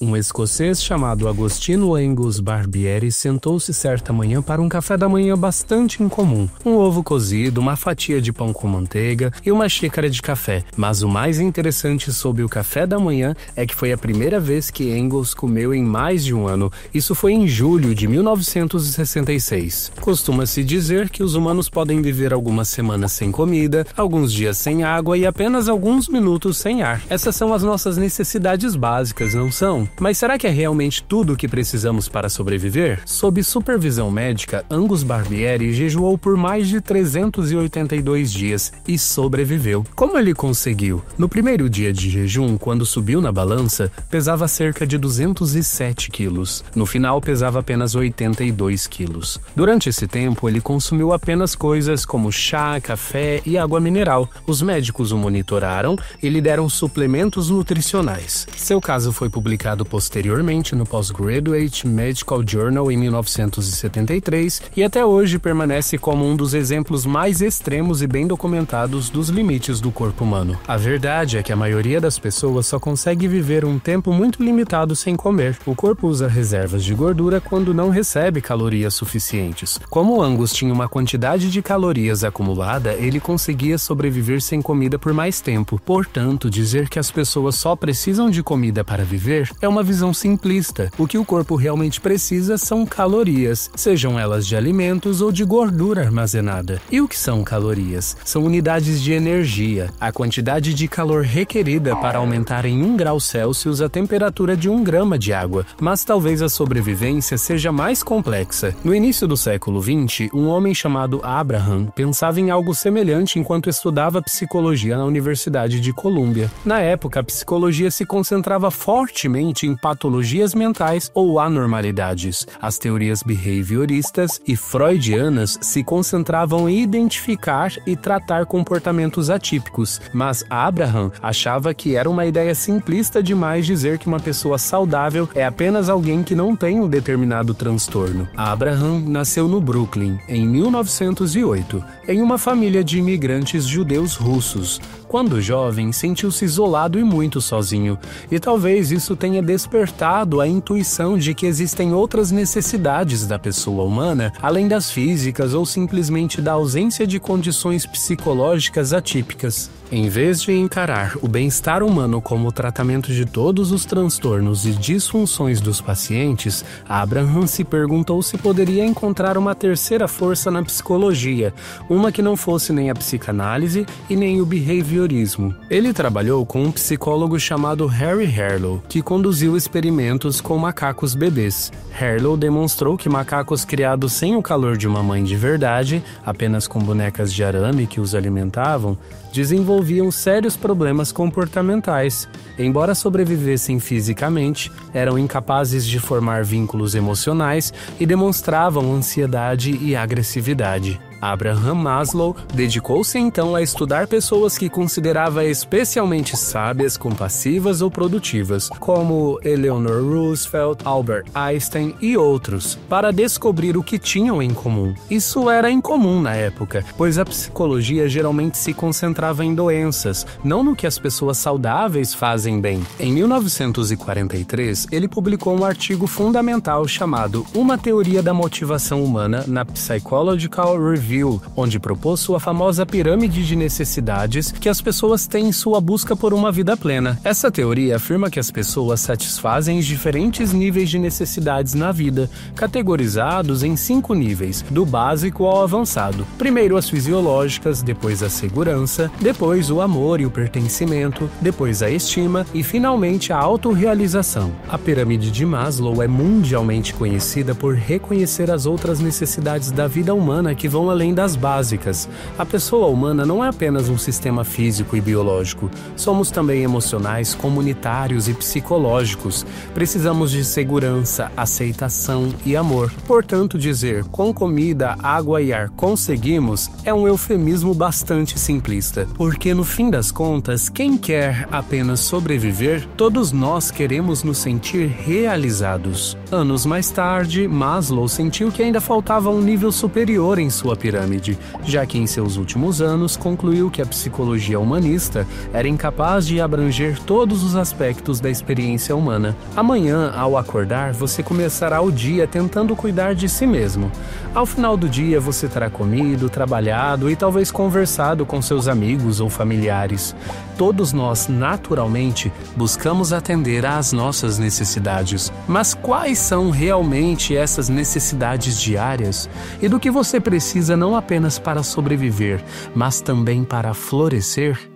Um escocês chamado Agostino Angus Barbieri sentou-se certa manhã para um café da manhã bastante incomum. Um ovo cozido, uma fatia de pão com manteiga e uma xícara de café. Mas o mais interessante sobre o café da manhã é que foi a primeira vez que Angus comeu em mais de um ano. Isso foi em julho de 1966. Costuma-se dizer que os humanos podem viver algumas semanas sem comida, alguns dias sem água e apenas alguns minutos sem ar. Essas são as nossas necessidades básicas, não são? Mas será que é realmente tudo o que precisamos para sobreviver? Sob supervisão médica, Angus Barbieri jejuou por mais de 382 dias e sobreviveu. Como ele conseguiu? No primeiro dia de jejum, quando subiu na balança, pesava cerca de 207 quilos. No final, pesava apenas 82 quilos. Durante esse tempo, ele consumiu apenas coisas como chá, café e água mineral. Os médicos o monitoraram e lhe deram suplementos nutricionais. Seu caso foi publicado posteriormente no Postgraduate Medical Journal em 1973 e até hoje permanece como um dos exemplos mais extremos e bem documentados dos limites do corpo humano. A verdade é que a maioria das pessoas só consegue viver um tempo muito limitado sem comer. O corpo usa reservas de gordura quando não recebe calorias suficientes. Como Angus tinha uma quantidade de calorias acumulada, ele conseguia sobreviver sem comida por mais tempo. Portanto, dizer que as pessoas só precisam de comida para viver é uma visão simplista. O que o corpo realmente precisa são calorias, sejam elas de alimentos ou de gordura armazenada. E o que são calorias? São unidades de energia, a quantidade de calor requerida para aumentar em 1 grau Celsius a temperatura de 1 grama de água. Mas talvez a sobrevivência seja mais complexa. No início do século XX, um homem chamado Abraham pensava em algo semelhante enquanto estudava psicologia na Universidade de Colômbia. Na época, a psicologia se concentrava fortemente em patologias mentais ou anormalidades. As teorias behavioristas e freudianas se concentravam em identificar e tratar comportamentos atípicos, mas Abraham achava que era uma ideia simplista demais dizer que uma pessoa saudável é apenas alguém que não tem um determinado transtorno. Abraham nasceu no Brooklyn, em 1908, em uma família de imigrantes judeus russos. Quando jovem, sentiu-se isolado e muito sozinho, e talvez isso tenha despertado a intuição de que existem outras necessidades da pessoa humana, além das físicas ou simplesmente da ausência de condições psicológicas atípicas. Em vez de encarar o bem-estar humano como o tratamento de todos os transtornos e disfunções dos pacientes, Abraham se perguntou se poderia encontrar uma terceira força na psicologia, uma que não fosse nem a psicanálise e nem o behaviorismo. Ele trabalhou com um psicólogo chamado Harry Harlow, que conduziu experimentos com macacos bebês. Harlow demonstrou que macacos criados sem o calor de uma mãe de verdade, apenas com bonecas de arame que os alimentavam, desenvolviam sérios problemas comportamentais. Embora sobrevivessem fisicamente, eram incapazes de formar vínculos emocionais e demonstravam ansiedade e agressividade. Abraham Maslow dedicou-se então a estudar pessoas que considerava especialmente sábias, compassivas ou produtivas, como Eleanor Roosevelt, Albert Einstein e outros, para descobrir o que tinham em comum. Isso era incomum na época, pois a psicologia geralmente se concentrava em doenças, não no que as pessoas saudáveis fazem bem. Em 1943, ele publicou um artigo fundamental chamado Uma Teoria da Motivação Humana na Psychological Review, onde propôs sua famosa pirâmide de necessidades que as pessoas têm em sua busca por uma vida plena. Essa teoria afirma que as pessoas satisfazem os diferentes níveis de necessidades na vida, categorizados em 5 níveis, do básico ao avançado. Primeiro as fisiológicas, depois a segurança, depois o amor e o pertencimento, depois a estima e finalmente a autorrealização. A pirâmide de Maslow é mundialmente conhecida por reconhecer as outras necessidades da vida humana que vão além das básicas. A pessoa humana não é apenas um sistema físico e biológico. Somos também emocionais, comunitários e psicológicos. Precisamos de segurança, aceitação e amor. Portanto, dizer com comida, água e ar conseguimos é um eufemismo bastante simplista. Porque no fim das contas, quem quer apenas sobreviver, todos nós queremos nos sentir realizados. Anos mais tarde, Maslow sentiu que ainda faltava um nível superior em sua pirâmide. pirâmide, já que em seus últimos anos concluiu que a psicologia humanista era incapaz de abranger todos os aspectos da experiência humana. Amanhã, ao acordar, você começará o dia tentando cuidar de si mesmo. Ao final do dia, você terá comido, trabalhado e talvez conversado com seus amigos ou familiares. Todos nós, naturalmente, buscamos atender às nossas necessidades. Mas quais são realmente essas necessidades diárias? E do que você precisa não apenas para sobreviver, mas também para florescer?